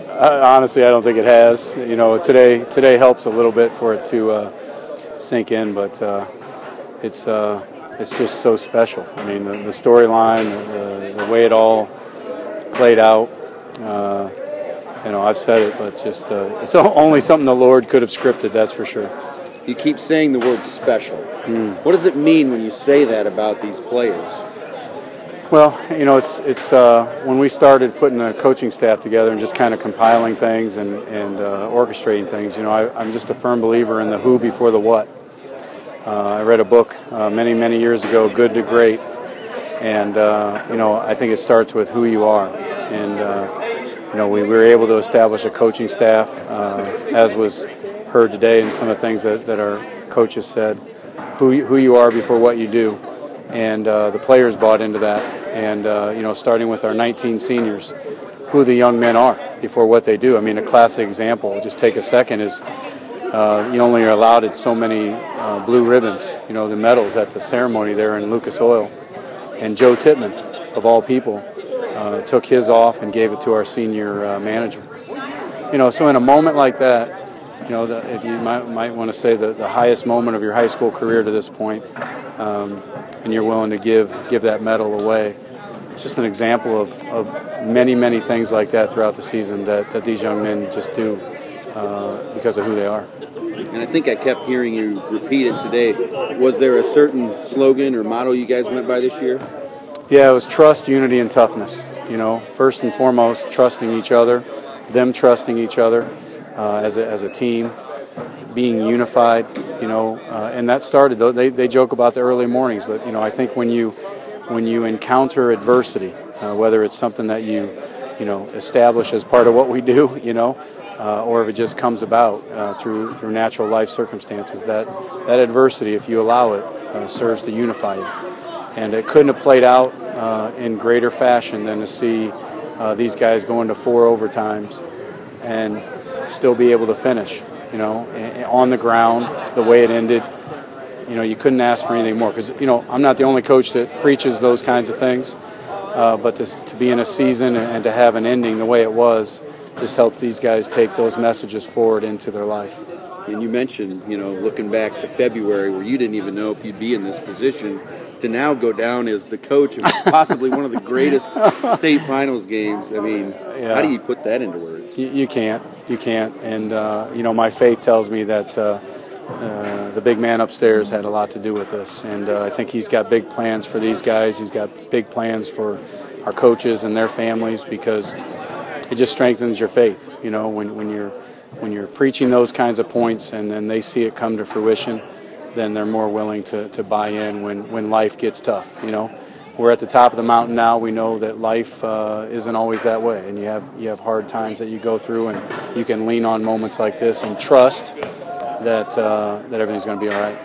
Honestly, I don't think it has. You know, today helps a little bit for it to sink in, but it's just so special. I mean, the storyline, the way it all played out. You know, I've said it, but just it's only something the Lord could have scripted. That's for sure. You keep saying the word special. What does it mean when you say that about these players? Well, you know, it's when we started putting the coaching staff together and just kind of compiling things and orchestrating things. You know, I'm just a firm believer in the who before the what. I read a book many years ago, Good to Great, and you know, I think it starts with who you are. And you know, we were able to establish a coaching staff, as was heard today, and some of the things that our coaches said, who you are before what you do. And the players bought into that, and you know, starting with our 19 seniors, who the young men are before what they do. I mean, a classic example, just take a second, is you only are allowed at so many blue ribbons, you know, the medals at the ceremony there in Lucas Oil. And Joe Tippmann, of all people, took his off and gave it to our senior manager. You know, so in a moment like that, you know, if you might want to say the highest moment of your high school career to this point, and you're willing to give that medal away. It's just an example of many things like that throughout the season that these young men just do because of who they are. And I think I kept hearing you repeat it today. Was there a certain slogan or motto you guys went by this year? Yeah, it was trust, unity, and toughness. You know, first and foremost, trusting each other, them trusting each other as a team, being unified. You know, and that started, though, they joke about the early mornings, but you know, I think when you encounter adversity, whether it's something that you know, establish as part of what we do, you know, or if it just comes about through natural life circumstances, that adversity, if you allow it, serves to unify you. And it couldn't have played out in greater fashion than to see these guys go into 4 overtimes and still be able to finish, you know, on the ground, the way it ended. You know, you couldn't ask for anything more, because, you know, I'm not the only coach that preaches those kinds of things, but to be in a season and to have an ending the way it was just helped these guys take those messages forward into their life. And you mentioned, you know, looking back to February where you didn't even know if you'd be in this position, to now go down as the coach of possibly one of the greatest state finals games. I mean, yeah. How do you put that into words? You can't. And, you know, my faith tells me that the big man upstairs had a lot to do with this. And I think he's got big plans for these guys. He's got big plans for our coaches and their families, because it just strengthens your faith, you know, when you're preaching those kinds of points and then they see it come to fruition, then they're more willing to buy in when life gets tough. You know, we're at the top of the mountain now. We know that life isn't always that way, and you have hard times that you go through, and you can lean on moments like this and trust that everything's going to be all right.